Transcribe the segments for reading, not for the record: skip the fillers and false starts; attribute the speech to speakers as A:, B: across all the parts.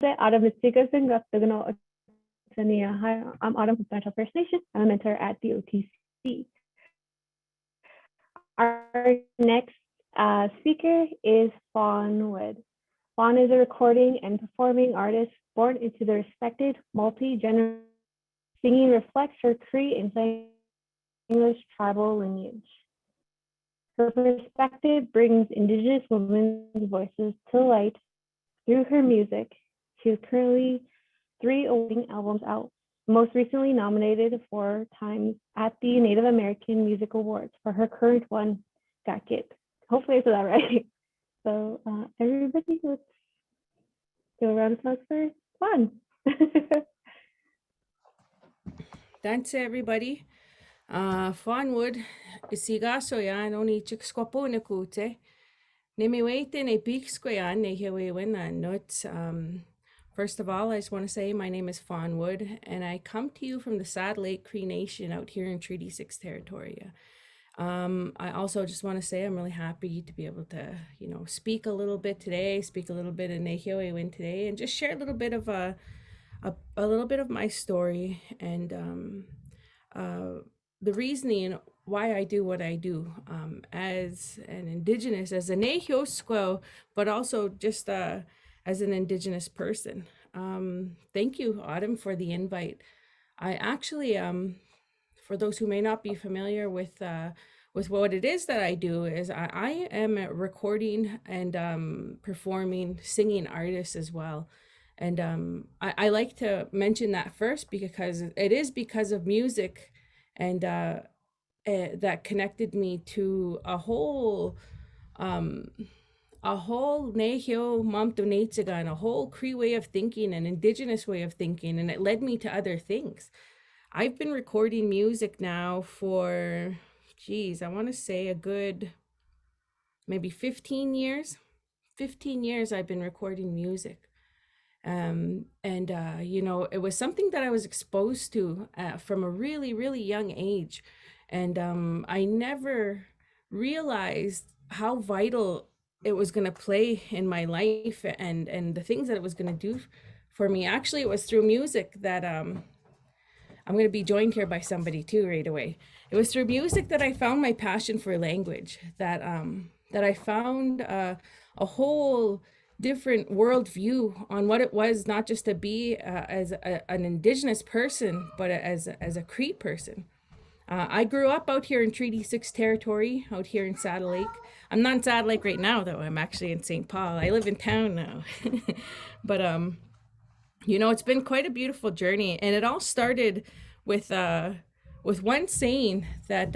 A: Autumn Hi, I'm Autumn from Central First Nation. I'm a mentor at the OTC. Our next speaker is Fawn. Fawn is a recording and performing artist born into the respected multi-generational singing reflects her Cree and English tribal lineage. Her perspective brings Indigenous women's voices to light through her music. She is currently 3 awarding albums out, most recently nominated 4 times at the Native American Music Awards for her current one, Gakit. Hopefully I said that right. So everybody, let's do a round of applause for Fawn.
B: Thanks everybody. Fawn isigaso yan oni chikskopo na kute. Nimiwete ne pikskoyan ne hewe nuts. First of all, I just want to say my name is Fawn Wood, and I come to you from the Sad Lake Cree Nation out here in Treaty 6 territory. I also just want to say I'm really happy to be able to, speak a little bit today, speak a little bit in Nehioewin today, and just share a little bit of a little bit of my story and the reasoning why I do what I do as an Indigenous, as a Nehio Squaw, but also just as an Indigenous person. Thank you, Autumn, for the invite. I actually, for those who may not be familiar with what it is that I do, is I am a recording and performing, singing artist as well. And I like to mention that first because it is because of music and that connected me to a whole Nehio Mamtunetsaga and a whole Cree way of thinking, an Indigenous way of thinking, and it led me to other things. I've been recording music now for, I want to say a good maybe 15 years. 15 years I've been recording music. It was something that I was exposed to from a really, really young age. And I never realized how vital it was going to play in my life and the things that it was going to do for me. Actually, it was through music that I'm going to be joined here by somebody too right away. It was through music that I found my passion for language, that I found a whole different worldview on what it was, not just to be as an Indigenous person, but as a Cree person. I grew up out here in Treaty 6 territory, out here in Saddle Lake. I'm not in Saddle Lake right now, though. I'm actually in St. Paul. I live in town now. But, it's been quite a beautiful journey. And it all started with one saying that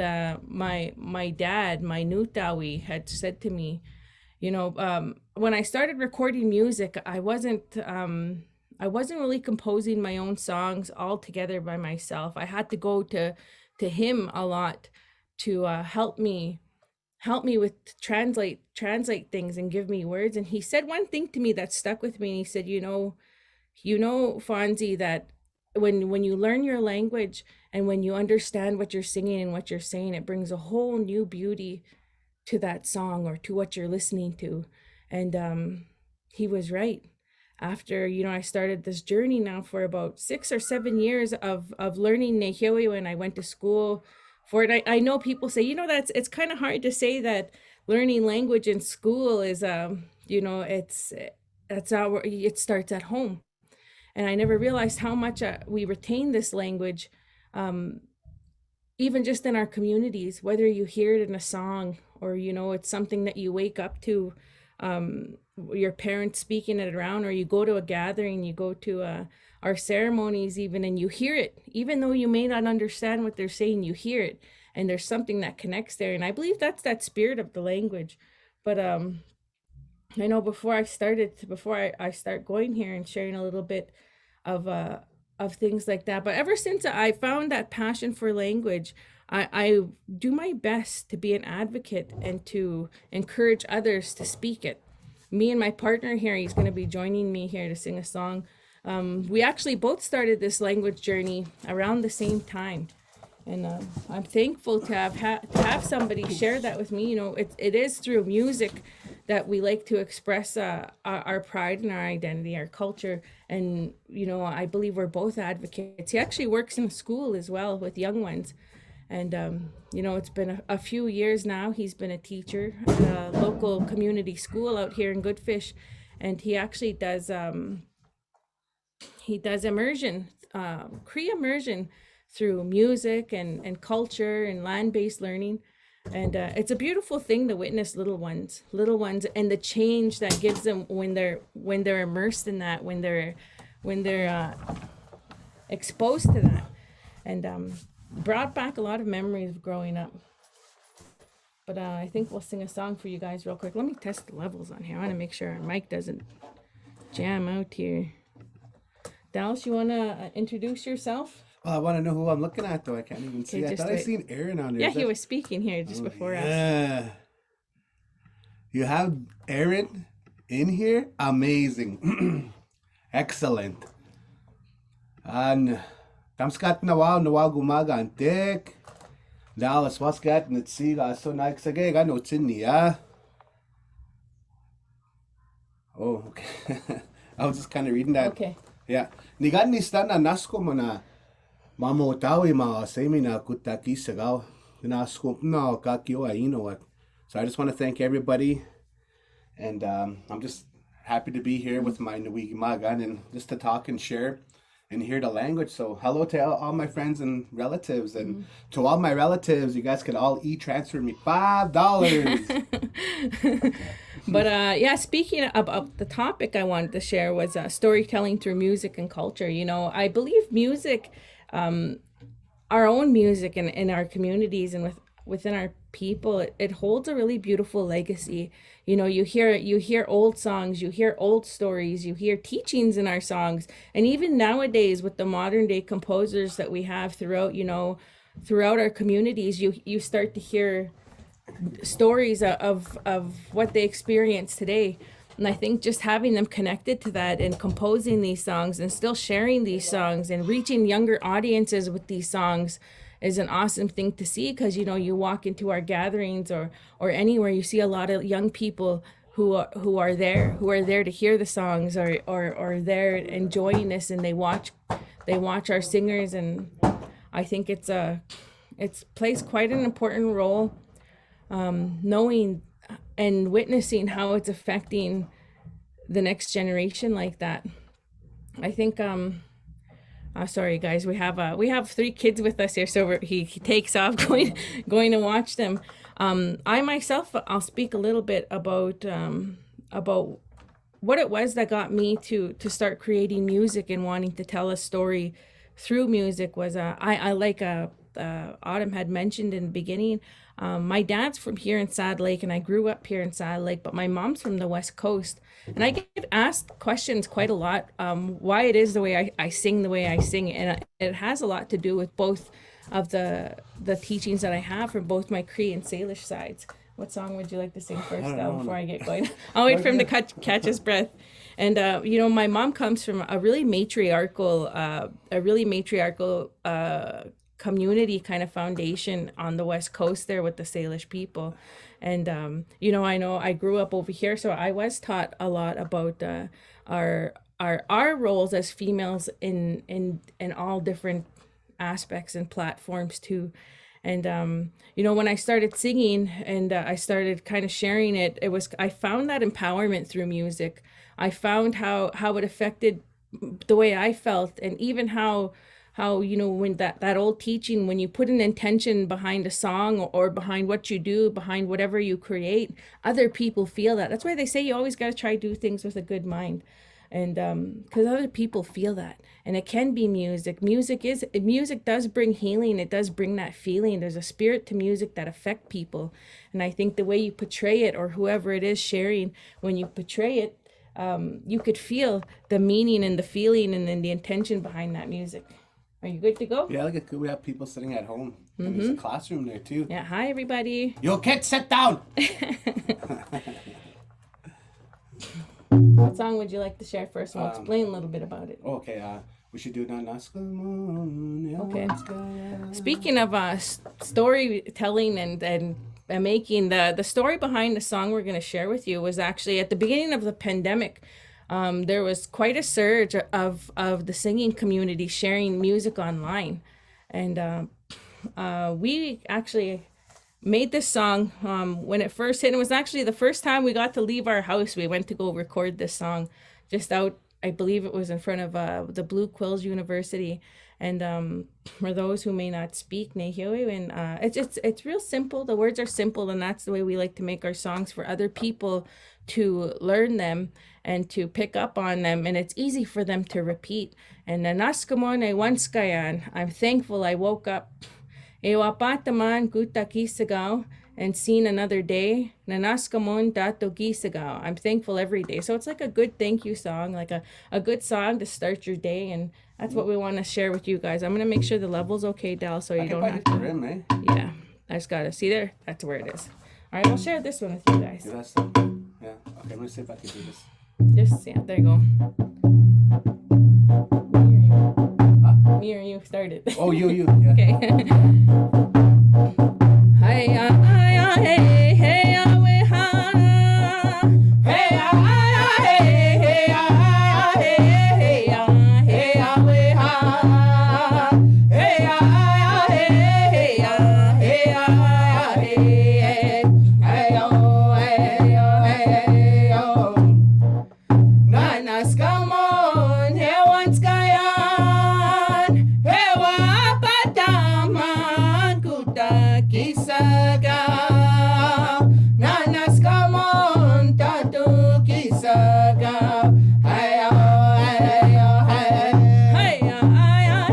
B: my dad, my Nutawi, had said to me. When I started recording music, I wasn't really composing my own songs all together by myself. I had to go to him a lot to help me with translate things and give me words. And he said one thing to me that stuck with me. And he said, Fonzie, that when you learn your language and when you understand what you're singing and what you're saying, it brings a whole new beauty to that song or to what you're listening to. And he was right. After I started this journey now for about 6 or 7 years of learning Nehioe when I went to school for it. I know people say, it's kind of hard to say that learning language in school is it starts at home. And I never realized how much we retain this language, even just in our communities, whether you hear it in a song or, it's something that you wake up to, your parents speaking it around, or you go to a gathering, you go to our ceremonies even, and you hear it, even though you may not understand what they're saying, you hear it, and there's something that connects there. And I believe that's that spirit of the language. But I know before I start going here and sharing a little bit of things like that, but ever since I found that passion for language, I do my best to be an advocate and to encourage others to speak it. Me and my partner here, he's going to be joining me here to sing a song. We actually both started this language journey around the same time. And I'm thankful to have somebody share that with me. It is through music that we like to express our pride and our identity, our culture. And, I believe we're both advocates. He actually works in a school as well with young ones. And, it's been a few years now. He's been a teacher at a local community school out here in Goodfish. And he actually does immersion, Cree immersion through music and culture and land-based learning. And it's a beautiful thing to witness little ones, and the change that gives them when they're immersed in that, when they're exposed to that, and brought back a lot of memories of growing up. But I think we'll sing a song for you guys real quick. Let me test the levels on here. I want to make sure our mic doesn't jam out here. Dallas, you want to introduce yourself?
C: I want to know who I'm looking at, though. I can't even see. I thought I seen Aaron on there.
B: Yeah, he was speaking here just before us.
C: Yeah. You have Aaron in here? Amazing. Excellent. And Kamskat nawal gumaga antik. Dallas waskat nitsiga so nagsagay gano tsinya. Oh, okay. I was just kind of reading that.
B: Okay.
C: Yeah. Nigan ni stana nasko mo na mamotawi mga semi na kutaki sagaw. Nasko no kakyo aino. So I just want to thank everybody, and I'm just happy to be here with my Nuigi Magan and just to talk and share and hear the language. So hello to all my friends and relatives, and to all my relatives, you guys can all e-transfer me $5.
B: But yeah, speaking of the topic I wanted to share was storytelling through music and culture. I believe music, our own music in our communities and within our people, it holds a really beautiful legacy. You hear old songs, you hear old stories, you hear teachings in our songs. And even nowadays with the modern day composers that we have throughout our communities, you start to hear stories of what they experience today. And I think just having them connected to that and composing these songs and still sharing these songs and reaching younger audiences with these songs is an awesome thing to see, because you walk into our gatherings or anywhere, you see a lot of young people who are there to hear the songs or they're enjoying this, and they watch our singers. And I think it's plays quite an important role, knowing and witnessing how it's affecting the next generation like that. I think sorry guys, we have 3 kids with us here, so he takes off going to watch them. I myself, I'll speak a little bit about what it was that got me to start creating music and wanting to tell a story through music. Was I like Autumn had mentioned in the beginning, my dad's from here in Sad Lake, and I grew up here in Sad Lake, but my mom's from the West Coast. And I get asked questions quite a lot, why it is the way I sing the way I sing. And it has a lot to do with both of the teachings that I have from both my Cree and Salish sides. What song would you like to sing first, before I get going? I'll wait for him to catch his breath. And, my mom comes from a really matriarchal community kind of foundation on the West Coast there with the Salish people. And, I know I grew up over here, so I was taught a lot about our roles as females in all different aspects and platforms too. And, when I started singing and I started kind of sharing it, I found that empowerment through music. I found how it affected the way I felt, and even how when that old teaching, when you put an intention behind a song or behind what you do, behind whatever you create, other people feel that. That's why they say you always got to try to do things with a good mind. And because other people feel that. And it can be music. Music does bring healing. It does bring that feeling. There's a spirit to music that affect people. And I think the way you portray it, or whoever it is sharing, when you portray it, you could feel the meaning and the feeling and then the intention behind that music. Are you good to go?
C: Yeah, look at we have people sitting at home. And there's a classroom there too.
B: Yeah, hi everybody.
C: Yo, kids, sit down.
B: What song would you like to share first? We'll explain a little bit about it.
C: Okay, we should do that.
B: Okay. Speaking of storytelling and making. The story behind the song we're going to share with you was actually at the beginning of the pandemic. There was quite a surge of the singing community sharing music online, and we actually made this song when it first hit. It was actually the first time we got to leave our house. We went to go record this song just out, I believe it was in front of the Blue Quills University. And for those who may not speak Nehiyoi, and it's real simple. The words are simple, and that's the way we like to make our songs for other people to learn them and to pick up on them, and it's easy for them to repeat. And Nanaskamone Wanskayan, I'm thankful I woke up. Ewapataman guta kisagaw and seen another day. Nanaskamon dato gisagaw. I'm thankful every day. So it's like a good thank you song, like a good song to start your day, and that's what we want to share with you guys. I'm gonna make sure the level's okay, Dal, so you don't have to.
C: Rim, eh?
B: Yeah, I just gotta see there. That's where it is. All right, we'll share this one with you guys.
C: Yeah. Okay, I'm gonna see if I can do this.
B: Just yeah, there you go. Me or you started.
C: Oh, you. Yeah.
B: Okay. Hiya, hiya, hey, hey, we ha. Hey, hiya, hey, hey, hey, hey, hey, we ha. Hey, hiya, hey, hey, hey, hey, hey, oh. Nanas, come on, hey, once kayan. Hey, wapataman, kuta kisaga. Nanas, come on, tatu kisaga. Hey, hey, hey, hey,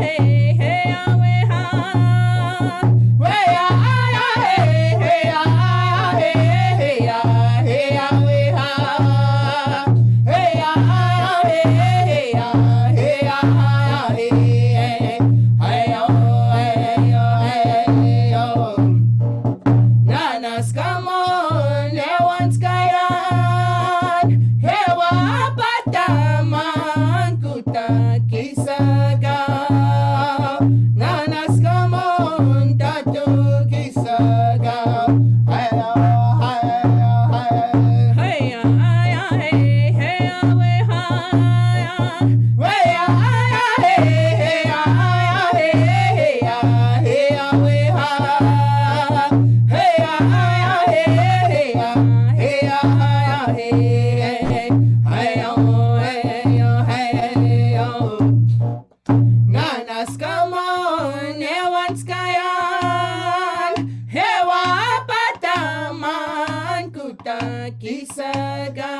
B: hey, hey, we ha. Hey, hey, hey, hey, we ha. Hey, Nanas, come on, once kayan. Hewa pataman kuta kisaga. Nanas, come on, tatu kisaga. Hey, we ha. Nanas, come on, once kayan. Hewa pataman kuta kisaga.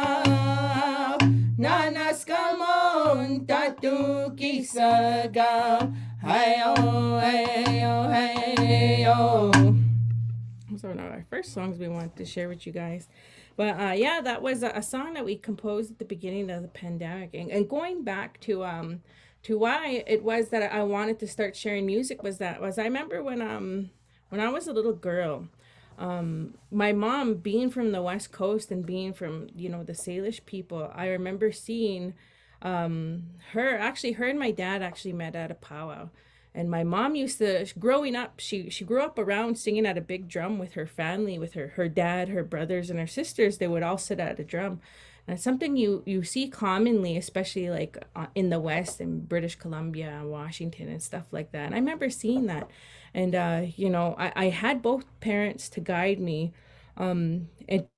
B: Nanas, come on, tatu kisaga. Hey-o, hey-o, hey-o. Those are our first songs we wanted to share with you guys. But yeah, that was a song that we composed at the beginning of the pandemic. And going back to why it was that I wanted to start sharing music was I remember when I was a little girl, my mom being from the West Coast and being from, the Salish people, I remember seeing her and my dad actually met at a powwow. And my mom used to, growing up, she grew up around singing at a big drum with her family, with her dad, her brothers, and her sisters. They would all sit at a drum. And it's something you see commonly, especially like in the West, in British Columbia and Washington and stuff like that. And I remember seeing that. And, I had both parents to guide me and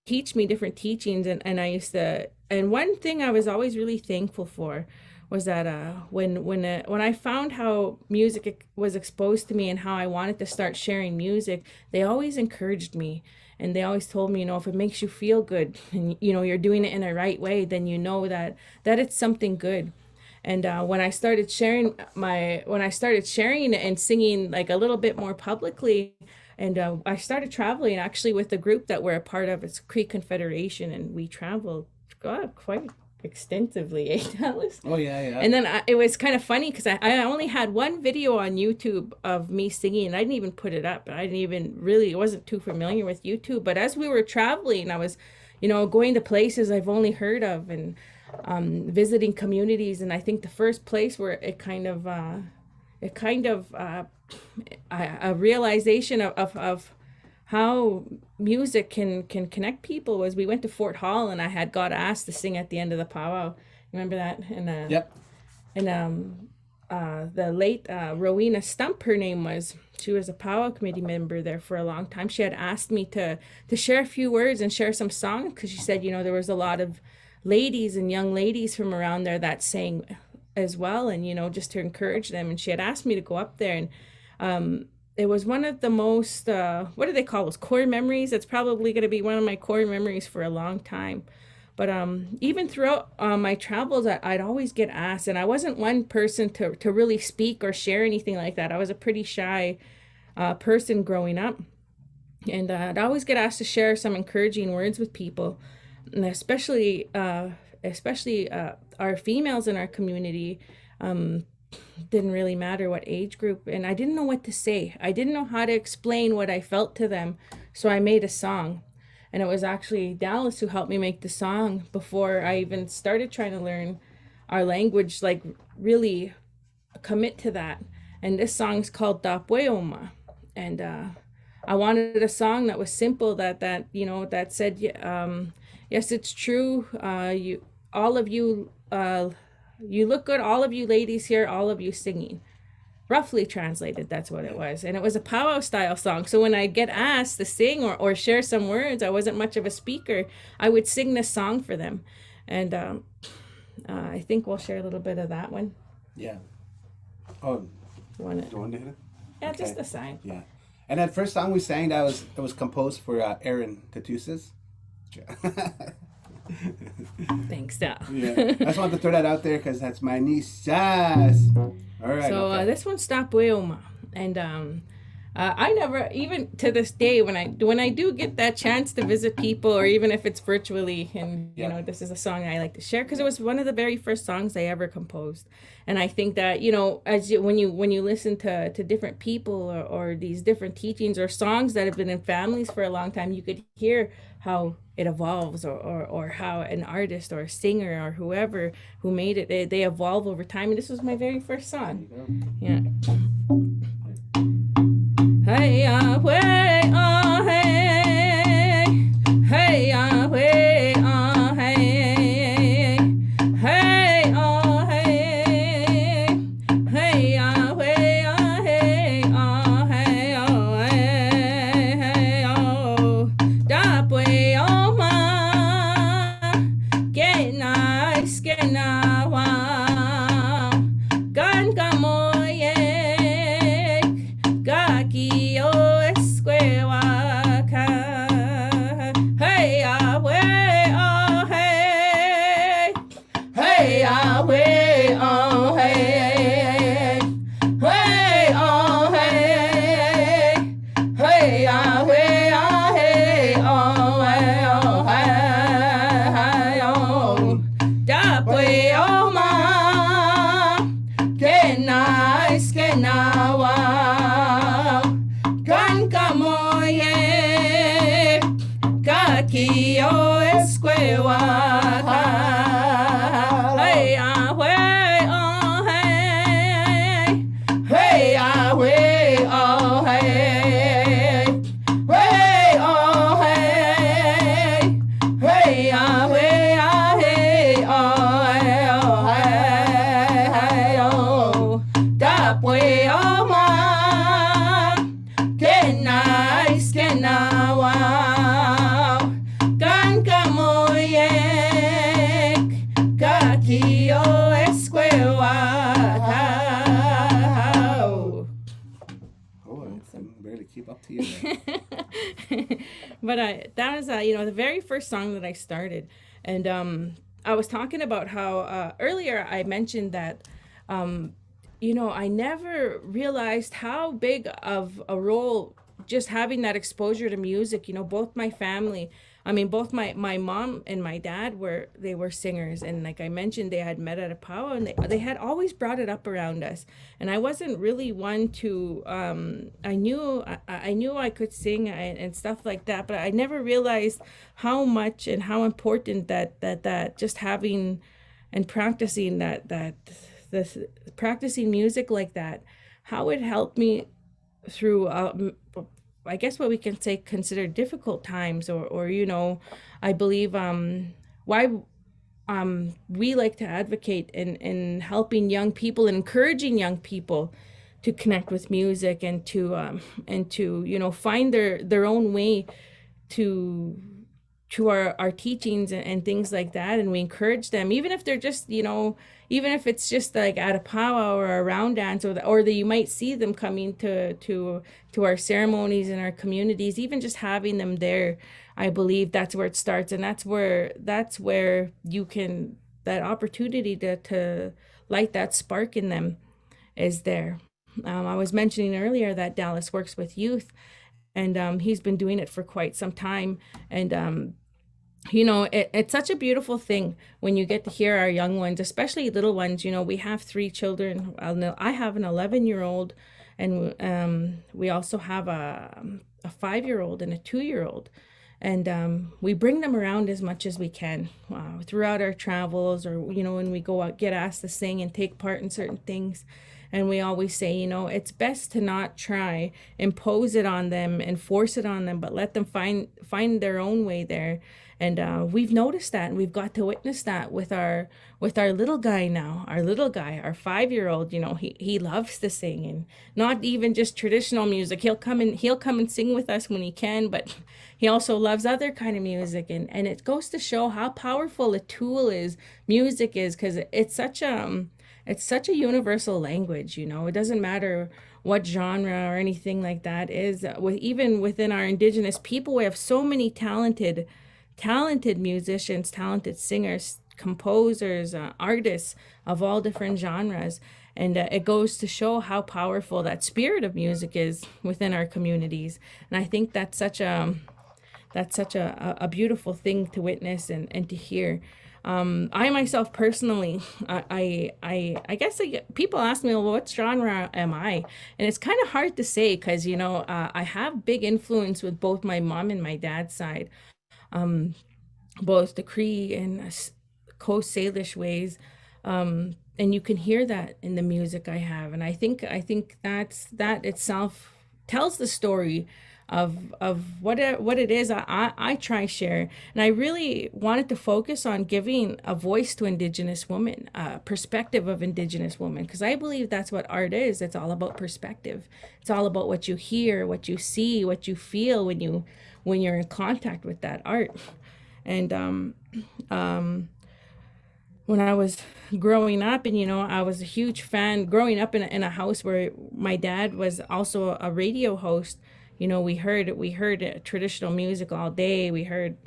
B: teach me different teachings. And I used to, and one thing I was always really thankful for was that when I found how music was exposed to me and how I wanted to start sharing music, they always encouraged me. And they always told me, if it makes you feel good and, you're doing it in a right way, then that it's something good. And when I started sharing it and singing like a little bit more publicly, and I started traveling actually with the group that we're a part of. It's Cree Confederation, and we traveled quite extensively, Dallas?
C: Oh, yeah.
B: And then it was kind of funny because I only had one video on YouTube of me singing, and I didn't even put it up. I wasn't too familiar with YouTube. But as we were traveling, I was, going to places I've only heard of and visiting communities. And I think the first place where a realization of how music can connect people was we went to Fort Hall, and I had got asked to sing at the end of the powwow. Remember that?
C: Yep.
B: And the late Rowena Stump, her name was. She was a powwow committee member there for a long time. She had asked me to share a few words and share some songs, because she said, there was a lot of ladies and young ladies from around there that sang as well, and just to encourage them. And she had asked me to go up there, and it was one of the most what do they call those, core memories? It's probably going to be one of my core memories for a long time. But even throughout my travels, I'd always get asked, and I wasn't one person to really speak or share anything like that. I was a pretty shy person growing up, and I'd always get asked to share some encouraging words with people, and especially our females in our community. Didn't really matter what age group, and I didn't know what to say. I didn't know how to explain what I felt to them, so I made a song. And it was actually Dallas who helped me make the song before I even started trying to learn our language, like really commit to that. And this song's called Da Pueoma. And I wanted a song that was simple, that said, yes, it's true. All of you, you look good, all of you ladies here, all of you singing. Roughly translated, that's what it was. And it was a powwow style song. So when I get asked to sing or share some words, I wasn't much of a speaker, I would sing this song for them. And I think we'll share a little bit of that one.
C: Yeah. Oh,
B: you want
C: to hit it?
B: Yeah,
C: okay.
B: Just the sign.
C: Yeah. And that first song we sang, it was composed for Aaron Tatusas.
B: Thanks, Dal.
C: Yeah. I just wanted to throw that out there because that's my niece, Jazz. All right.
B: So
C: okay.
B: This one's Da Pueoma. And I never, even to this day, when I do get that chance to visit people, or even if it's virtually, and this is a song I like to share, because it was one of the very first songs I ever composed. And I think that when you listen to different people or these different teachings or songs that have been in families for a long time, you could hear how it evolves, or how an artist or a singer or whoever who made it, they evolve over time. And this was my very first song. Yeah. Hey, way, hey, hey, way, hey, hey, hey, hey, way, hey, hey, da pueoma, get nice, get now, gan gamoye. But that was the very first song that I started. And I was talking about how earlier I mentioned that I never realized how big of a role just having that exposure to music. Both my family, both my mom and my dad were singers, and like I mentioned, they had met at a powwow, and they had always brought it up around us. And I wasn't really one to I knew I could sing and stuff like that, but I never realized how much and how important that just having and practicing this practicing music like that, how it helped me through I guess what we can say consider difficult times, or I believe why we like to advocate in helping young people and encouraging young people to connect with music, and to find their own way to our teachings, and things like that. And we encourage them, even if they're just even if it's just like at a powwow or a round dance, or that you might see them coming to our ceremonies in our communities. Even just having them there, I believe that's where it starts, and that's where you can, that opportunity to light that spark in them is there. I was mentioning earlier that Dallas works with youth, and he's been doing it for quite some time. And it's such a beautiful thing when you get to hear our young ones, especially little ones. We have three children. I have an 11-year-old, and we also have a 5-year-old and a 2-year-old. And we bring them around as much as we can throughout our travels, or when we go out, get asked to sing and take part in certain things. And we always say, it's best to not try impose it on them and force it on them, but let them find their own way there. And we've noticed that, and we've got to witness that with our little guy now. Our little guy, our 5-year-old, he loves to sing, and not even just traditional music. He'll come and sing with us when he can, but he also loves other kind of music. And it goes to show how powerful a tool music is, because it's such a universal language. It doesn't matter what genre or anything like that is. Even within our Indigenous people, we have so many talented musicians, talented singers, composers, artists of all different genres. And it goes to show how powerful that spirit of music is within our communities. And I think that's such a beautiful thing to witness and to hear. I myself personally, I guess people ask me, well, what genre am I? And it's kind of hard to say, because I have big influence with both my mom and my dad's side, both the Cree and Coast Salish ways. And you can hear that in the music I have. And I think that itself tells the story of what it is I try share. And I really wanted to focus on giving a voice to Indigenous women, perspective of Indigenous women, because I believe that's what art is. It's all about perspective. It's all about what you hear, what you see, what you feel when you're in contact with that art. And when I was growing up, and I was a huge fan growing up in a house where my dad was also a radio host. We heard traditional music all day. We heard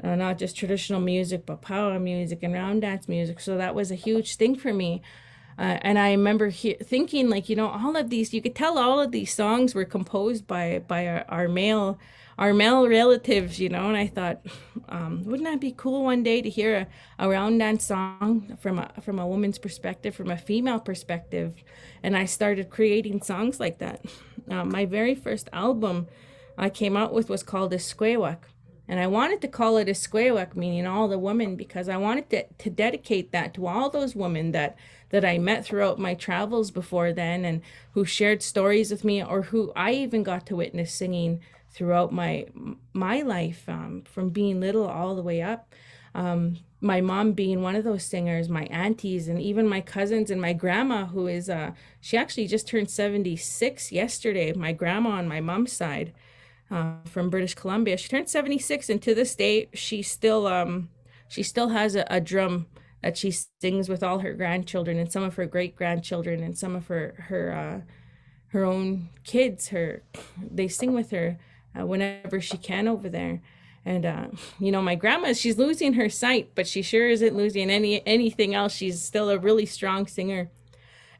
B: not just traditional music, but power music and round dance music. So that was a huge thing for me. And I remember thinking, like, all of these, you could tell all of these songs were composed by our male relatives, and I thought, wouldn't that be cool one day to hear a round dance song from a woman's perspective, from a female perspective. And I started creating songs like that. My very first album I came out with was called Esquewak. And I wanted to call it Esquewak, meaning all the women, because I wanted to dedicate that to all those women that I met throughout my travels before then, and who shared stories with me, or who I even got to witness singing throughout my life, from being little all the way up. My mom being one of those singers, my aunties, and even my cousins, and my grandma, who is she actually just turned 76 yesterday. My grandma on my mom's side, from British Columbia, she turned 76, and to this day she still has a drum that she sings with all her grandchildren and some of her great grandchildren and some of her own kids. They sing with her whenever she can over there. And my grandma, she's losing her sight, but she sure isn't losing anything else. She's still a really strong singer.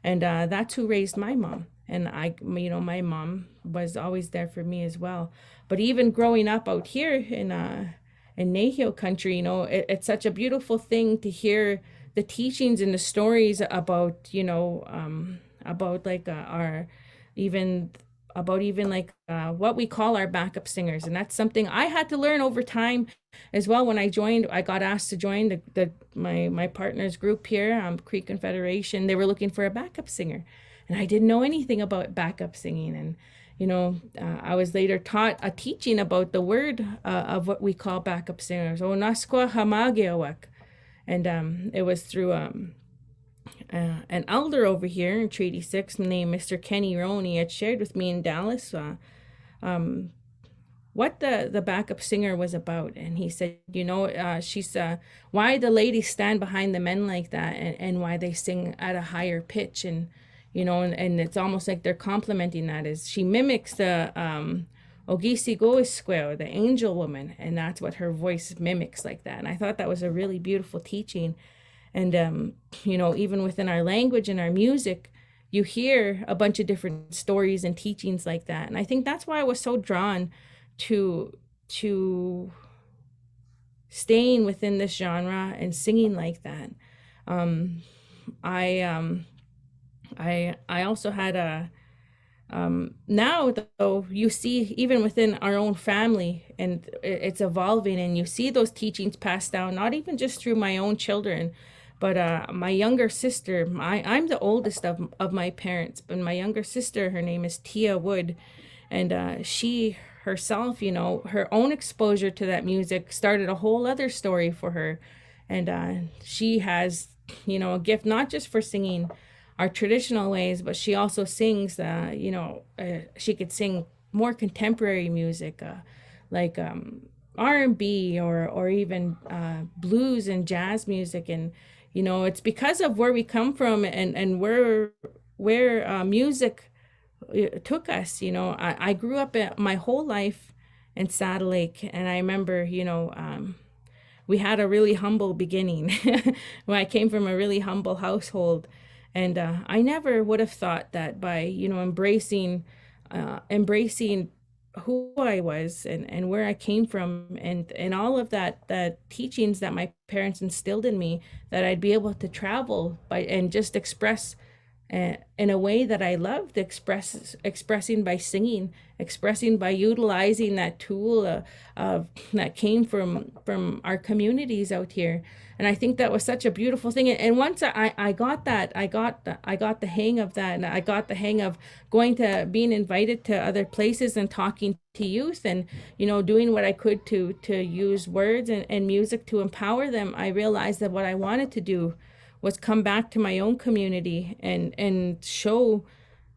B: And that's who raised my mom. And my mom was always there for me as well. But even growing up out here in Nahio country, it's such a beautiful thing to hear the teachings and the stories about, about like our what we call our backup singers. And that's something I had to learn over time as well. When I got asked to join my partner's group here, Cree Confederation. They were looking for a backup singer, and I didn't know anything about backup singing. And I was later taught a teaching about the word of what we call backup singers. O naskwa hamageawak. And it was through an elder over here in Treaty 6 named Mr. Kenny Rohn. He had shared with me in Dallas what the backup singer was about. And he said, she's why the ladies stand behind the men like that, and why they sing at a higher pitch. And, and it's almost like they're complimenting that, is she mimics the Ogisi Goiskwe, the angel woman. And that's what her voice mimics like that. And I thought that was a really beautiful teaching. And, even within our language and our music, you hear a bunch of different stories and teachings like that. And I think that's why I was so drawn to staying within this genre and singing like that. I also had a now, though, you see even within our own family, and it's evolving, and you see those teachings passed down, not even just through my own children, but my younger sister. I'm the oldest of my parents, but my younger sister, her name is Tia Wood, and she herself, her own exposure to that music started a whole other story for her. And she has, a gift not just for singing our traditional ways, but she also sings, she could sing more contemporary music, like R&B or even blues and jazz music. And, it's because of where we come from and where music took us. I grew up my whole life in Saddle Lake, and I remember, we had a really humble beginning. When I came from a really humble household, and I never would have thought that by embracing who I was and where I came from, and all of that teachings that my parents instilled in me, that I'd be able to travel and just express in a way that I loved, expressing by singing, expressing by utilizing that tool that came from our communities out here. And I think that was such a beautiful thing. And once I got that, I got the hang of that, and I got the hang of being invited to other places and talking to youth, and doing what I could to use words and music to empower them. I realized that what I wanted to do was come back to my own community and show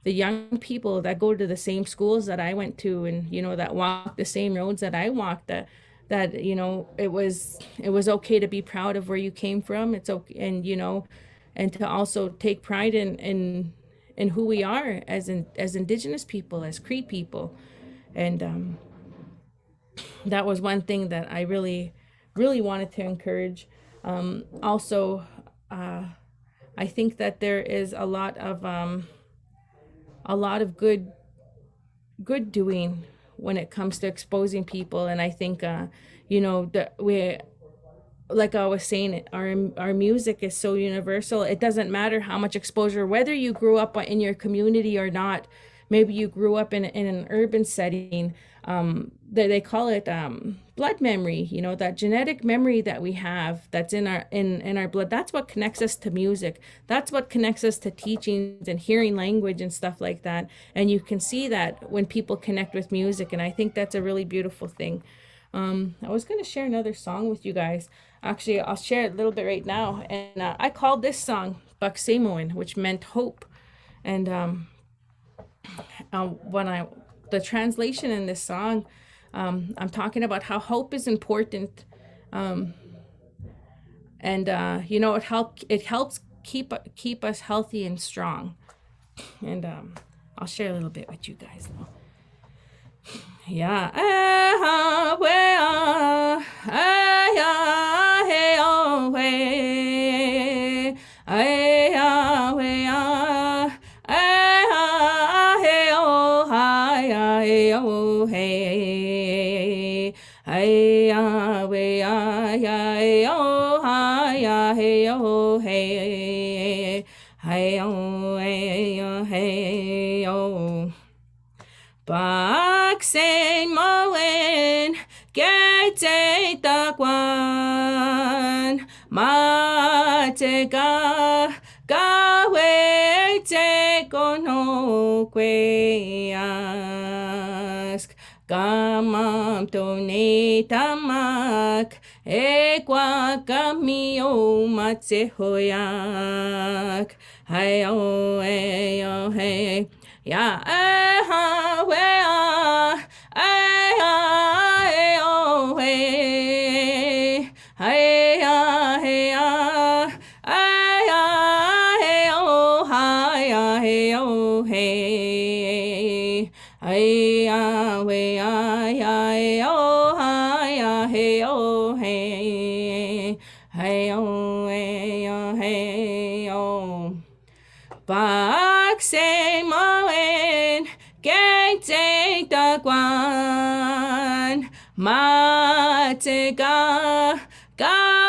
B: the young people that go to the same schools that I went to, and that walk the same roads that I walked, that it was okay to be proud of where you came from. It's okay, and to also take pride in who we are as Indigenous people, as Cree people. And that was one thing that I really wanted to encourage. Also, I think that there is a lot of good doing when it comes to exposing people. And I think that we, like I was saying, our music is so universal. It doesn't matter how much exposure, whether you grew up in your community or not. Maybe you grew up in an urban setting. They call it blood memory. That genetic memory that we have, that's in our blood. That's what connects us to music. That's what connects us to teachings and hearing language and stuff like that. And you can see that when people connect with music. And I think that's a really beautiful thing. I was going to share another song with you guys. Actually, I'll share it a little bit right now. And I called this song Baksemoin, which meant hope. And the translation in this song, I'm talking about how hope is important, and it helps keep us healthy and strong. And I'll share a little bit with you guys now. Yeah. Baksemoin, gete takwan, matega, gawe te kono kwea. Gamam tone tamak e kwa kamio matsehoyak. Hey oh hey oh hey. Ya eh ha we ah eh ah eh oh hey. Hey ah hey ah ay ah hey oh hi ah hey oh hey. Ay ah we ay ay oh hi ah hey oh hey. Hey oh hey oh hey oh. Bak say moen gang take the guan ma te ga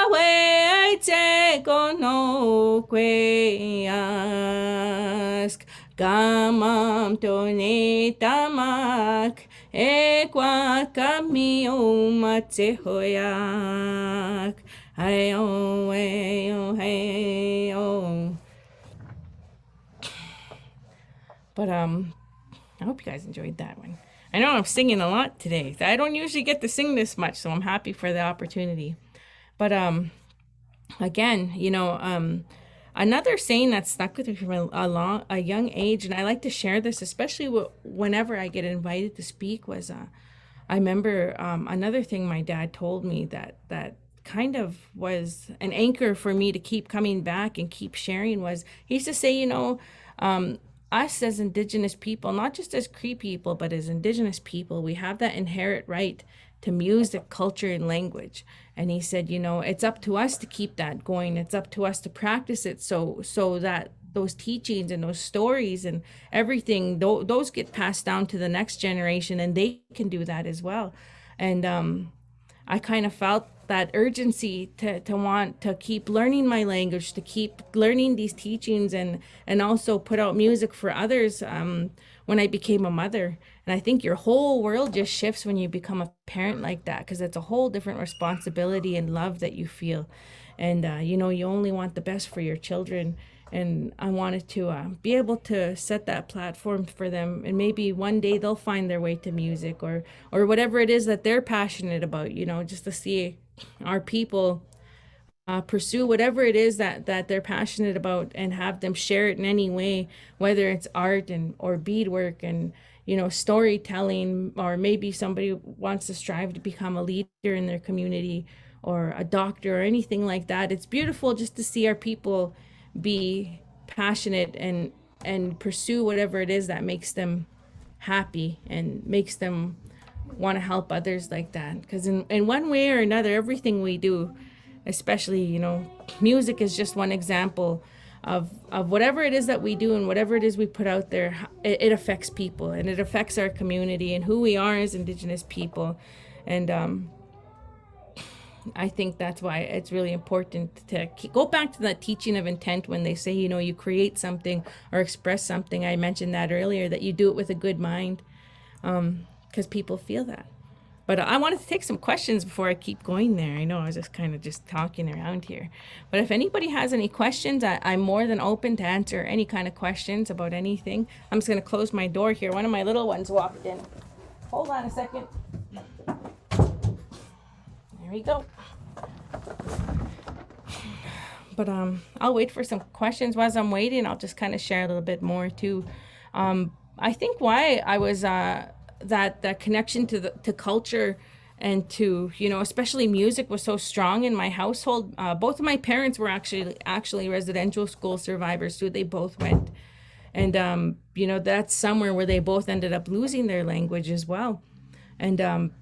B: we te go no que ask gamam tone tamak e kwa kami o mate hoyak ay oh hey oh hey oh. But I hope you guys enjoyed that one. I know I'm singing a lot today. I don't usually get to sing this much, so I'm happy for the opportunity. But again, another saying that stuck with me from a young age, and I like to share this, especially whenever I get invited to speak, was I remember another thing my dad told me that kind of was an anchor for me to keep coming back and keep sharing was he used to say, us as Indigenous people, not just as Cree people, but as Indigenous people, we have that inherent right to music, culture, and language. And he said, it's up to us to keep that going. It's up to us to practice it so that those teachings and those stories and everything, those get passed down to the next generation, and they can do that as well. And I kind of felt that urgency to want to keep learning my language, to keep learning these teachings, and also put out music for others when I became a mother. And I think your whole world just shifts when you become a parent like that, because it's a whole different responsibility and love that you feel. And you only want the best for your children. And I wanted to be able to set that platform for them, and maybe one day they'll find their way to music or whatever it is that they're passionate about, just to see our people pursue whatever it is that they're passionate about, and have them share it in any way, whether it's art or beadwork and storytelling, or maybe somebody wants to strive to become a leader in their community or a doctor or anything like that. It's beautiful just to see our people be passionate and pursue whatever it is that makes them happy and makes them want to help others like that. Because in one way or another, everything we do, especially music, is just one example of whatever it is that we do and whatever it is we put out there. It affects people, and it affects our community and who we are as Indigenous people. And I think that's why it's really important to go back to that teaching of intent when they say, you create something or express something. I mentioned that earlier, that you do it with a good mind, because people feel that. But I wanted to take some questions before I keep going there. I know I was just kind of talking around here. But if anybody has any questions, I'm more than open to answer any kind of questions about anything. I'm just going to close my door here. One of my little ones walked in. Hold on a second. There we go. But I'll wait for some questions. While I'm waiting, I'll just kind of share a little bit more too. I think why I was that connection to culture and to especially music was so strong in my household. Both of my parents were actually residential school survivors, so they both went, and that's somewhere where they both ended up losing their language as well. And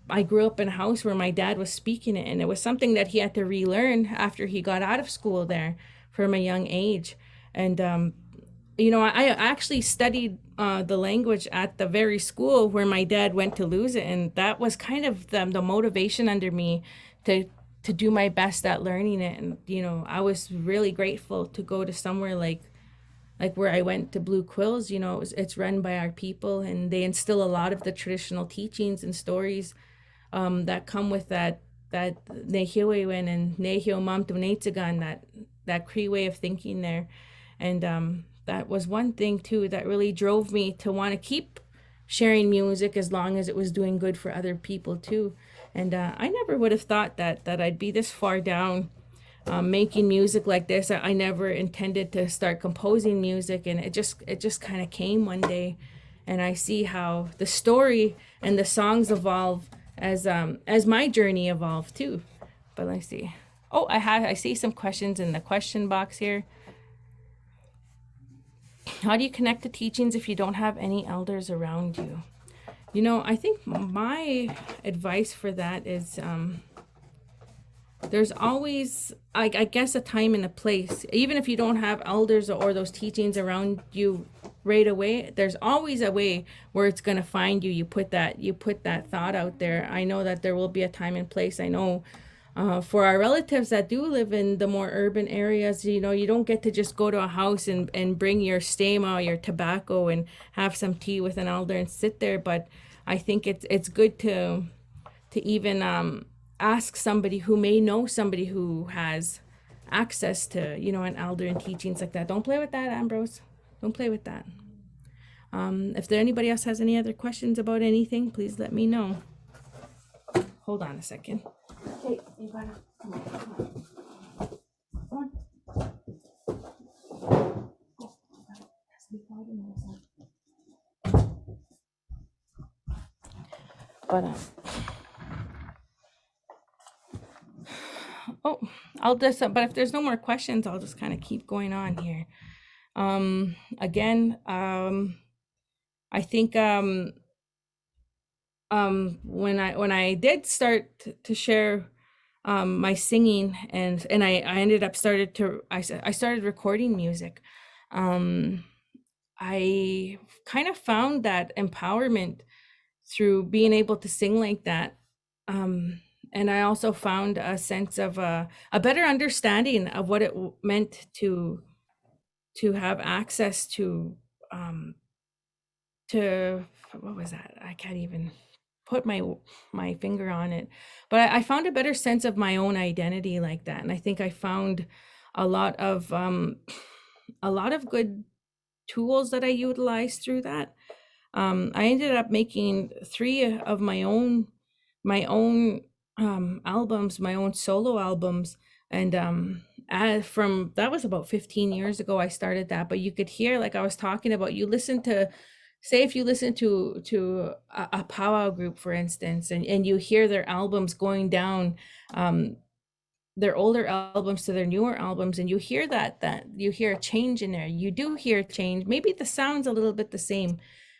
B: I grew up in a house where my dad was speaking it, and it was something that he had to relearn after he got out of school there from a young age. And I actually studied the language at the very school where my dad went to lose it, and that was kind of the motivation under me to do my best at learning it. And I was really grateful to go to somewhere like where I went to Blue Quills. It's run by our people, and they instill a lot of the traditional teachings and stories that come with that Nehiwewen and Nehio Mamtu Neitzagan, that Cree way of thinking there. And that was one thing too that really drove me to want to keep sharing music as long as it was doing good for other people too. And I never would have thought that I'd be this far down making music like this. I never intended to start composing music, and it just kind of came one day. And I see how the story and the songs evolve as my journey evolved too. But let's see. Oh, I see some questions in the question box here. How do you connect to teachings if you don't have any elders around you? You know, I think my advice for that is there's always, I guess, a time and a place. Even if you don't have elders or those teachings around you right away, there's always a way where it's going to find you. You put that thought out there. I know that there will be a time and place. I know for our relatives that do live in the more urban areas, you know, you don't get to just go to a house and bring your stema, your tobacco, and have some tea with an elder and sit there. But I think it's good to even ask somebody who may know somebody who has access to, you know, an elder and teachings like that. Don't play with that, Ambrose. Don't play with that. If there anybody else has any other questions about anything, please let me know. Hold on a second. Okay, you gotta come on. Come on. But oh, I'll just. But if there's no more questions, I'll just kind of keep going on here. Again, I think when I did start to share my singing, and I ended up I started recording music. I kind of found that empowerment through being able to sing like that. And I also found a sense of a better understanding of what it meant to have access to what was that? I can't even put my finger on it, but I found a better sense of my own identity like that. And I think I found a lot of good tools that I utilized through that. I ended up making 3 of my own albums, my own solo albums. And from that was about 15 years ago I started that. But you could hear, like I was talking about, you listen to, say if you listen to a powwow group, for instance, and you hear their albums going down, their older albums to their newer albums, and you hear that you hear a change in there. You do hear change. Maybe the sound's a little bit the same,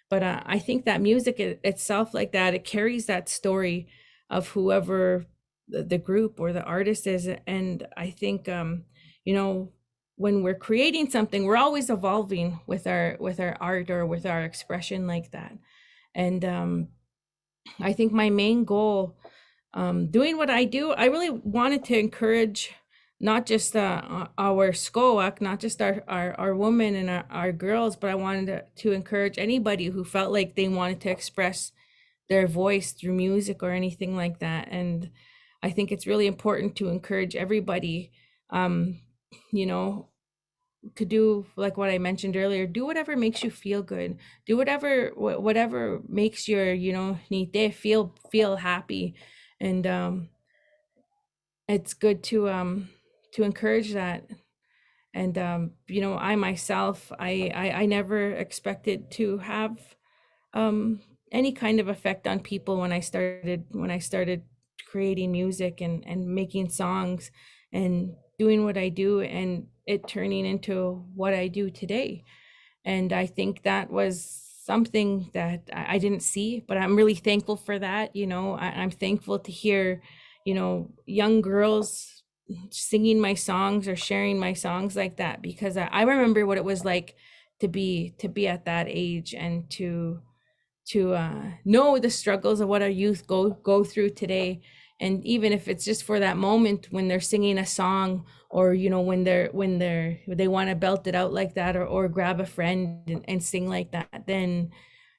B: but I think that music itself like that, it carries that story of whoever the group or the artist is. And I think you know, when we're creating something, we're always evolving with our art or with our expression like that. And I think my main goal, doing what I do, I really wanted to encourage not just our SCOAC, not just our women and our girls, but I wanted to encourage anybody who felt like they wanted to express their voice through music or anything like that. And I think it's really important to encourage everybody, you know, to do like what I mentioned earlier. Do whatever makes you feel good. Do whatever makes your, you know, nite feel happy. And it's good to encourage that. And you know, I myself, I never expected to have any kind of effect on people when I started creating music and making songs and doing what I do, and it turning into what I do today. And I think that was something that I didn't see, but I'm really thankful for that. You know, I'm thankful to hear, you know, young girls singing my songs or sharing my songs like that, because I remember what it was like to be at that age, and to know the struggles of what our youth go through today. And even if it's just for that moment when they're singing a song, or you know, when they want to belt it out like that, or grab a friend and sing like that, then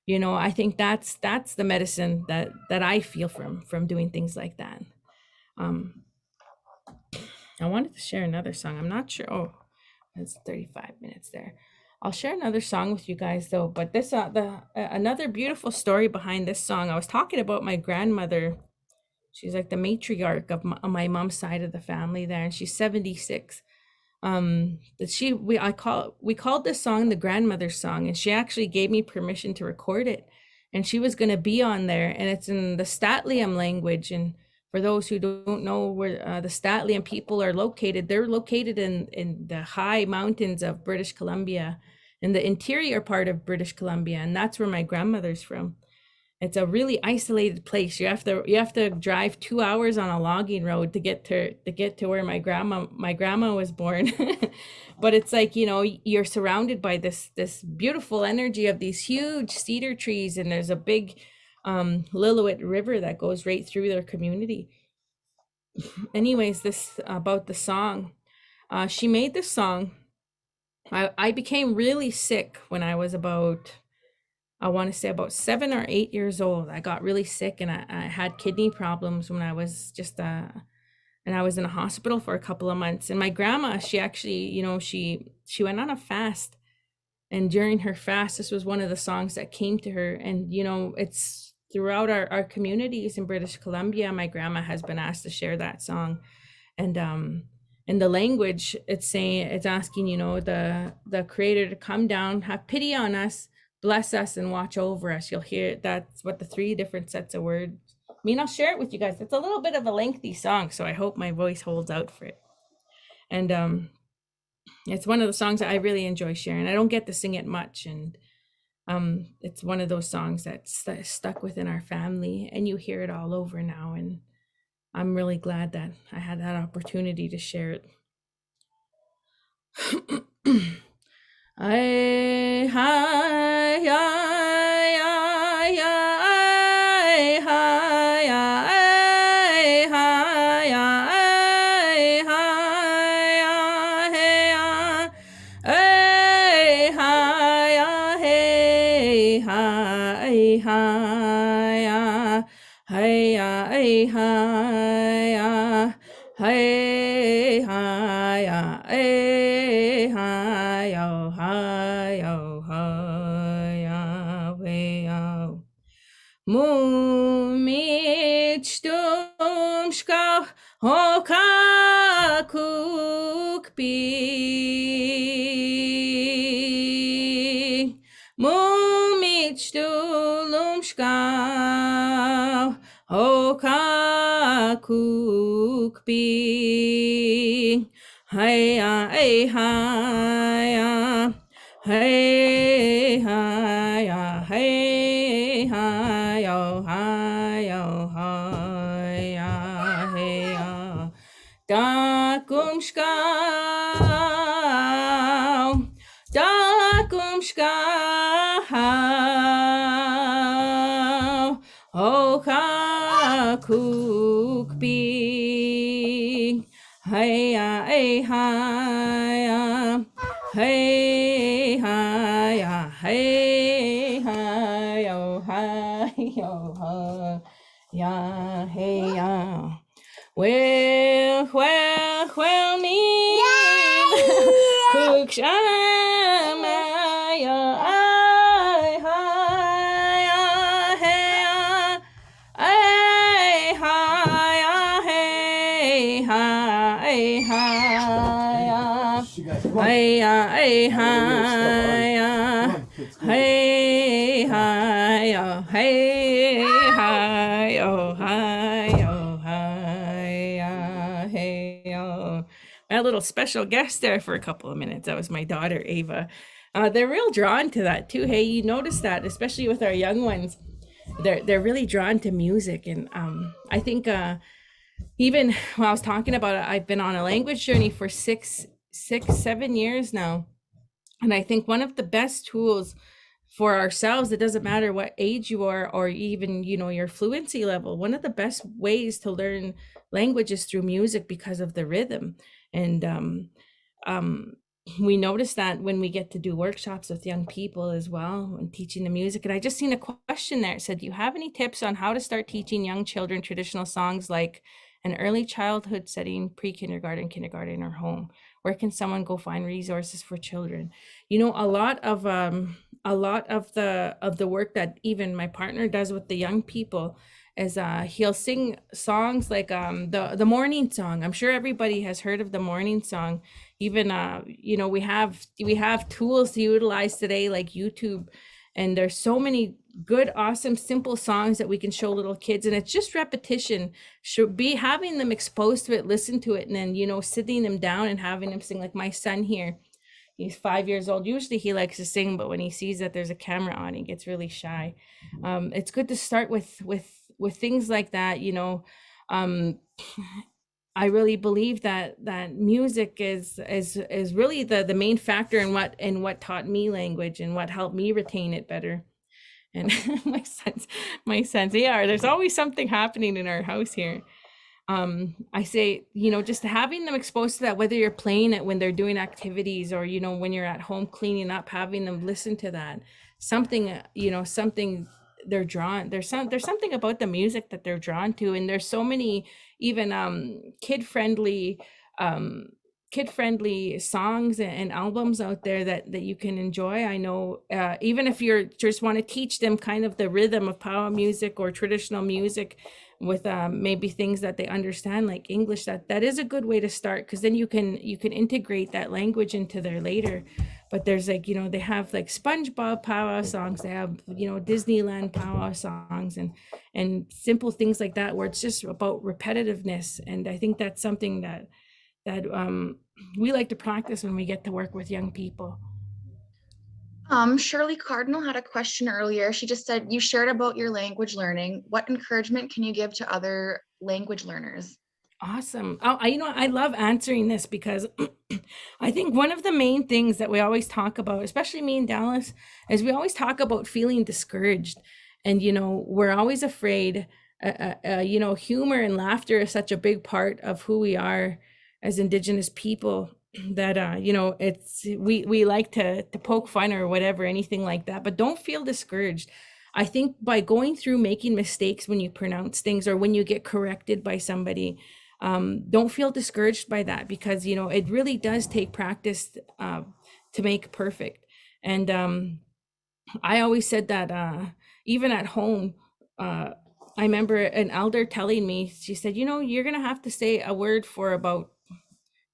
B: you know, I think that's the medicine that I feel from doing things like that. I wanted to share another song. I'm not sure. Oh, it's 35 minutes there. I'll share another song with you guys though. But this another beautiful story behind this song. I was talking about my grandmother. She's like the matriarch of my mom's side of the family there, and she's 76. That she we called this song the grandmother song, and she actually gave me permission to record it, and she was going to be on there, and it's in the Statliam language. And for those who don't know where the Statliam people are located, they're located in the high mountains of British Columbia, in the interior part of British Columbia, and that's where my grandmother's from. It's a really isolated place. You have to drive 2 hours on a logging road to where my grandma was born. But it's like, you're surrounded by this beautiful energy of these huge cedar trees, and there's a big Lillooet River that goes right through their community. Anyways, this about the song. She made this song. I became really sick when I was I want to say about 7 or 8 years old. I got really sick, and I had kidney problems when I was and I was in a hospital for a couple of months. And my grandma, she actually, she went on a fast, and during her fast, this was one of the songs that came to her. And, it's throughout our communities in British Columbia, my grandma has been asked to share that song. And, in the language, it's asking, the creator to come down, have pity on us, bless us, and watch over us. You'll hear that's what the 3 different sets of words mean. I'll share it with you guys. It's a little bit of a lengthy song, so I hope my voice holds out for it. And it's one of the songs that I really enjoy sharing. I don't get to sing it much, and it's one of those songs that's stuck within our family, and you hear it all over now. And I'm really glad that I had that opportunity to share it. I hi hi hi hi hi hi Mumitstumska hokakukpi Mumitstumska hokakukpi Hiya, hiya, hey, hiya, hey, hiyo, hiyo, hiya, hiya. Dakumskau, hokakukpi. Hiya, hiya, hey, hiya, hey, hiyo, hiyo, hiya, hiya. Well, me, Kukshamaya, a little special guest there for a couple of minutes. That was my daughter, Ava. They're real drawn to that too. Hey, you notice that, especially with our young ones, they're really drawn to music. And I think even when I was talking about it, I've been on a language journey for 7 years now. And I think one of the best tools for ourselves, it doesn't matter what age you are, or even, your fluency level, one of the best ways to learn language is through music because of the rhythm. And we notice that when we get to do workshops with young people as well, when teaching the music. And I just seen a question there. It said, do you have any tips on how to start teaching young children traditional songs like an early childhood setting, pre-kindergarten, kindergarten, or home? where can someone go find resources for children? You know, a lot of the work that even my partner does with the young people is he'll sing songs like the morning song. I'm sure everybody has heard of the morning song. Even you know, we have tools to utilize today like YouTube, and there's so many good, awesome, simple songs that we can show little kids, and it's just repetition. Should be having them exposed to it, listen to it, and then, you know, sitting them down and having them sing. Like my son here, he's 5 years old. Usually he likes to sing, but when he sees that there's a camera on, he gets really shy. It's good to start with things like that, you know. um I really believe that music is really the main factor in what taught me language and what helped me retain it better. And my sons, yeah, there's always something happening in our house here. I say, you know, just having them exposed to that, whether you're playing it when they're doing activities, or, you know, when you're at home cleaning up, having them listen to that, something, you know, something they're drawn, there's something about the music that they're drawn to. And there's so many even um kid friendly songs and albums out there that you can enjoy. I know, even if you're just want to teach them kind of the rhythm of power music or traditional music with maybe things that they understand like English, that is a good way to start, because then you can integrate that language into their later. But there's like, you know, they have like SpongeBob powwow songs, they have, you know, Disneyland powwow songs, and simple things like that where it's just about repetitiveness. And I think that's something that we like to practice when we get to work with young people.
D: Shirley Cardinal had a question earlier. She just said, you shared about your language learning. What encouragement can you give to other language learners?
B: Awesome. Oh, you know, I love answering this because I think one of the main things that we always talk about, especially me in Dallas, is we always talk about feeling discouraged. And, you know, we're always afraid. You know, humor and laughter is such a big part of who we are as Indigenous people that, you know, we like to poke fun or whatever, anything like that. But don't feel discouraged. I think by going through making mistakes when you pronounce things or when you get corrected by somebody, don't feel discouraged by that, because, you know, it really does take practice to make perfect. And I always said that even at home, I remember an elder telling me, she said, you know, you're going to have to say a word for about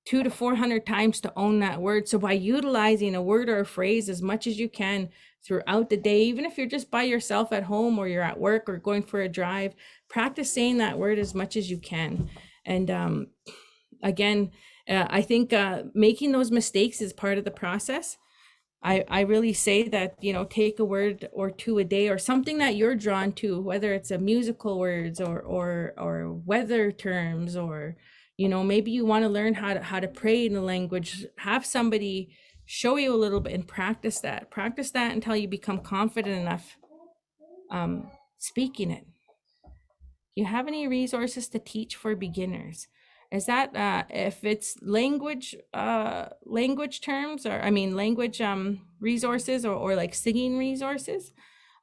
B: 200 to 400 times to own that word. So by utilizing a word or a phrase as much as you can throughout the day, even if you're just by yourself at home or you're at work or going for a drive, practice saying that word as much as you can. And again, I think making those mistakes is part of the process. I really say that, you know, take a word or two a day or something that you're drawn to, whether it's a musical words or weather terms, or, you know, maybe you want to learn how to pray in the language. Have somebody show you a little bit and practice that until you become confident enough speaking it. Do you have any resources to teach for beginners? Is that if it's language terms, or I mean language resources, or like singing resources?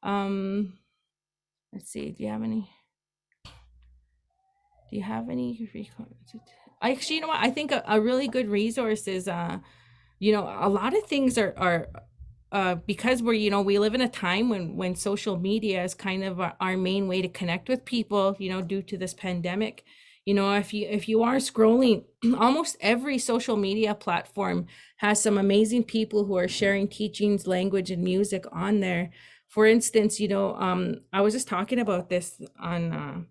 B: Let's see, do you have any actually, you know what, I think a really good resource is you know, a lot of things are because we're, you know, we live in a time when social media is kind of our main way to connect with people, you know, due to this pandemic. You know, if you are scrolling, almost every social media platform has some amazing people who are sharing teachings, language, and music on there. For instance, you know, I was just talking about this on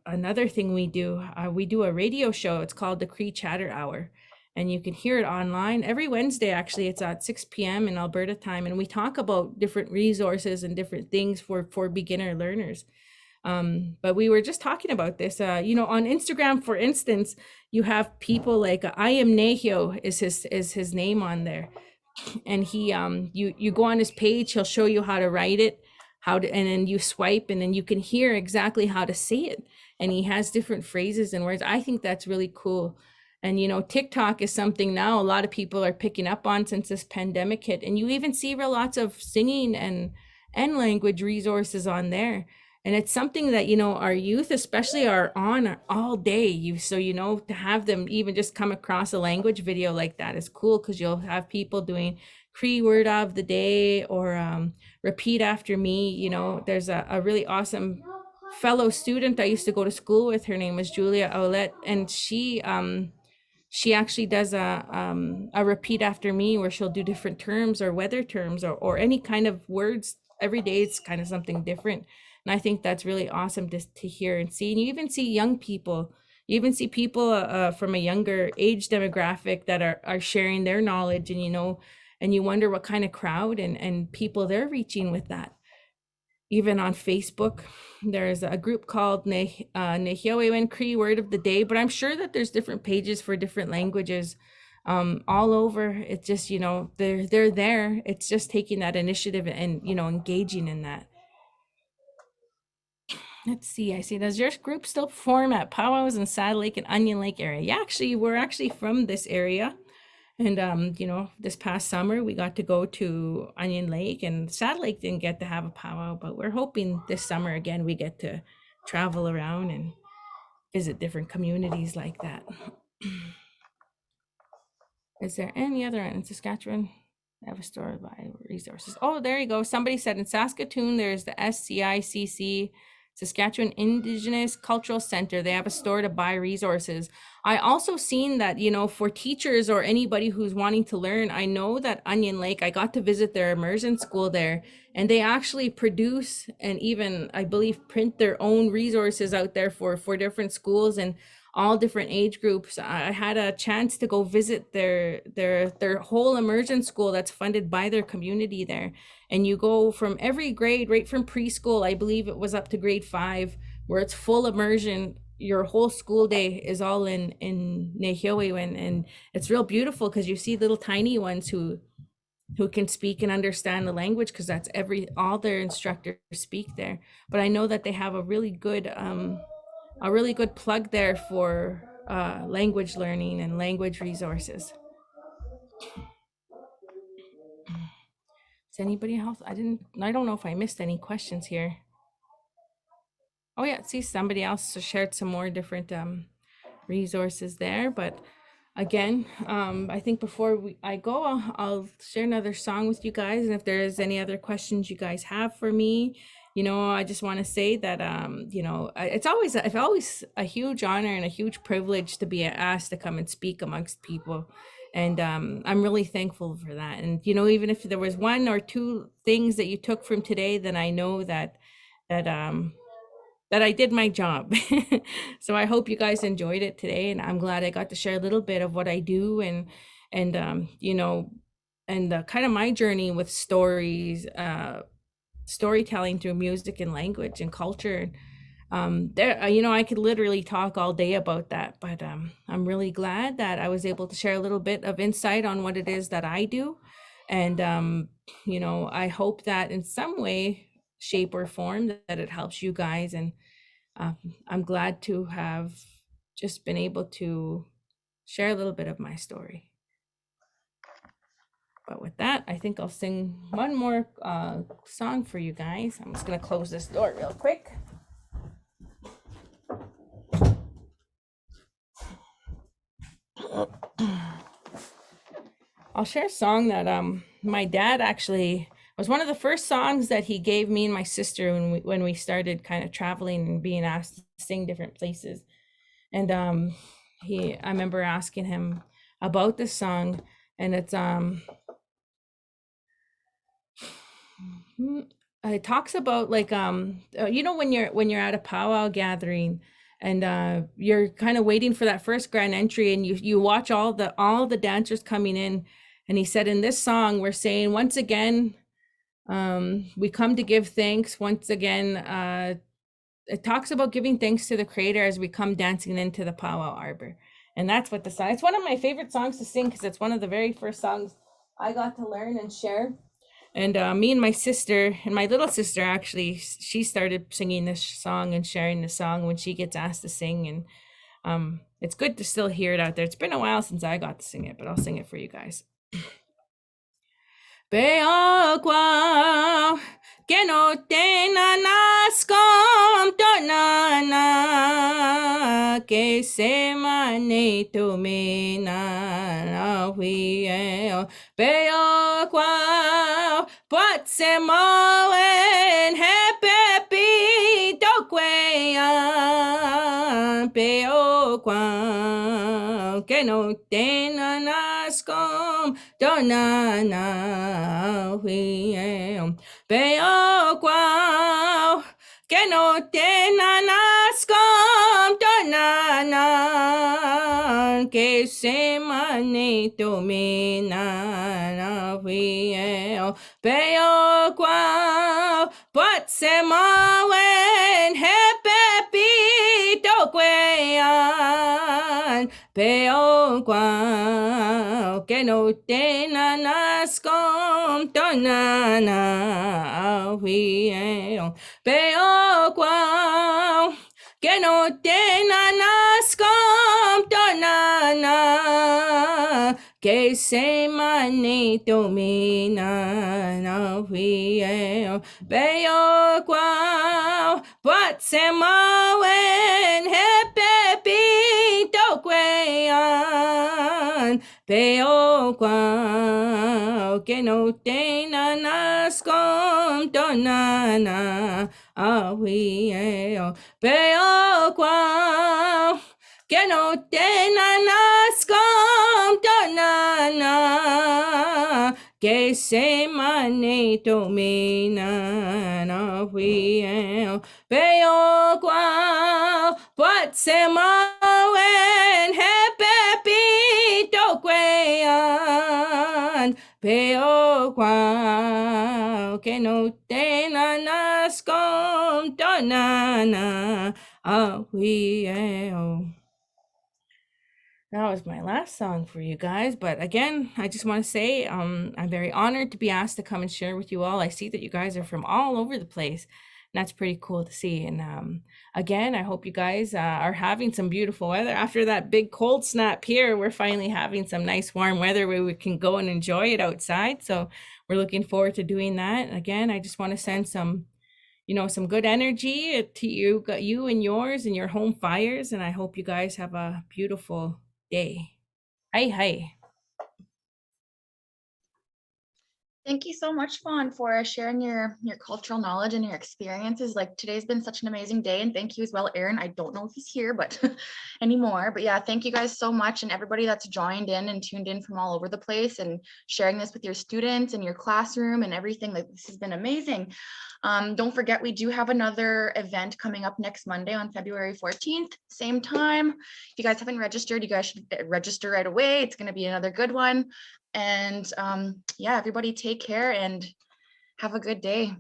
B: another thing we do. We do a radio show. It's called the Cree Chatter Hour, and you can hear it online every Wednesday. Actually, it's at 6 p.m. in Alberta time, and we talk about different resources and different things for beginner learners. But we were just talking about this, you know, on Instagram, for instance, you have people like I am Nahio is his name on there. And he, you go on his page, he'll show you how to write it, and then you swipe and then you can hear exactly how to say it. And he has different phrases and words. I think that's really cool. And, you know, TikTok is something now a lot of people are picking up on since this pandemic hit. And you even see lots of singing and language resources on there. And it's something that, our youth especially are on all day. To have them even just come across a language video like that is cool, because you'll have people doing Cree word of the day, or repeat after me. There's a really awesome fellow student I used to go to school with. Her name was Julia Aulette, and she actually does a repeat after me, where she'll do different terms or weather terms, or any kind of words. Every day it's kind of something different. And I think that's really awesome to hear and see. And you even see young people, from a younger age demographic that are sharing their knowledge, and you wonder what kind of crowd and people they're reaching with that. Even on Facebook, there's a group called Nehioewen Cree Word of the Day, but I'm sure that there's different pages for different languages all over. It's just, they're there. It's just taking that initiative and, engaging in that. Let's see. I see. Does your group still perform at powwows in Saddle Lake and Onion Lake area? Yeah, actually, we're actually from this area. And, this past summer, we got to go to Onion Lake, and Saddle Lake didn't get to have a powwow, but we're hoping this summer again, we get to travel around and visit different communities like that. Is there any other in Saskatchewan? I have a store by resources. Oh, there you go. Somebody said in Saskatoon, there's the SCICC, Saskatchewan Indigenous Cultural Center. They have a store to buy resources. I also seen that, for teachers or anybody who's wanting to learn, I know that Onion Lake, I got to visit their immersion school there, and they actually produce and even, I believe, print their own resources out there for different schools and all different age groups. I had a chance to go visit their whole immersion school that's funded by their community there. And you go from every grade, right from preschool, I believe it was up to grade 5, where it's full immersion. Your whole school day is all in Nehioewen, and it's real beautiful because you see little tiny ones who can speak and understand the language, because that's all their instructors speak there. But I know that they have a really good plug there for language learning and language resources. Is anybody else? I don't know if I missed any questions here. Oh yeah, see, somebody else shared some more different resources there. But again, I think before I go, I'll share another song with you guys. And if there is any other questions you guys have for me, I just want to say that, it's always a huge honor and a huge privilege to be asked to come and speak amongst people. And I'm really thankful for that. And, even if there was one or two things that you took from today, then I know that I did my job. So I hope you guys enjoyed it today, and I'm glad I got to share a little bit of what I do and kind of my journey with storytelling through music and language and culture. I could literally talk all day about that, but I'm really glad that I was able to share a little bit of insight on what it is that I do. And I hope that in some way, shape or form, that it helps you guys. And I'm glad to have just been able to share a little bit of my story. But with that, I think I'll sing one more song for you guys. I'm just gonna close this door real quick. I'll share a song that my dad actually was one of the first songs that he gave me and my sister when we started kind of traveling and being asked to sing different places. And I remember asking him about this song, and it's it talks about like when you're at a powwow gathering and you're kind of waiting for that first grand entry, and you watch all the dancers coming in. And he said, in this song, we're saying, once again, we come to give thanks. Once again, it talks about giving thanks to the Creator as we come dancing into the powwow arbor. And that's what the song, it's one of my favorite songs to sing, because it's one of the very first songs I got to learn and share. And me and my sister, and my little sister actually, she started singing this song and sharing the song when she gets asked to sing. And it's good to still hear it out there. It's been a while since I got to sing it, but I'll sing it for you guys. Peo kwa que no tenga nascom tonana que se manito me na huieo peo kwa pot se moen hepepi toquean peo kwa que no tenga nascom tonana huieo peo kwa que no tenga nascom tonana que se manito me na huieo peo kwa pot se mawen hepepi toquean peo kwa que no tenga nascom tonana huieo peo kwa que no tenga nascom tonana que se manito me na huieo peo kwa pot se mawen hepepi toquean peo kwa que no tenga nascom tonana huieo peo kwa que no tenga nascom tonana que se manito me na huieo peo kwa pot se mawen hepepi toquean peo kwa que no tenga nascom tonana huieo. That was my last song for you guys. But again, I just want to say I'm very honored to be asked to come and share with you all. I see that you guys are from all over the place. And that's pretty cool to see. And again, I hope you guys are having some beautiful weather. After that big cold snap here, we're finally having some nice warm weather where we can go and enjoy it outside. So we're looking forward to doing that. Again, I just want to send some some good energy to you and yours and your home fires. And I hope you guys have a beautiful day. Hi.
D: Thank you so much, Fawn, for sharing your cultural knowledge and your experiences. Like, today's been such an amazing day, and thank you as well, Aaron. I don't know if he's here, but anymore. But yeah, thank you guys so much, and everybody that's joined in and tuned in from all over the place and sharing this with your students and your classroom and everything. Like, this has been amazing. Don't forget, we do have another event coming up next Monday on February 14th, same time. If you guys haven't registered, you guys should register right away. It's going to be another good one. And yeah, everybody take care and have a good day.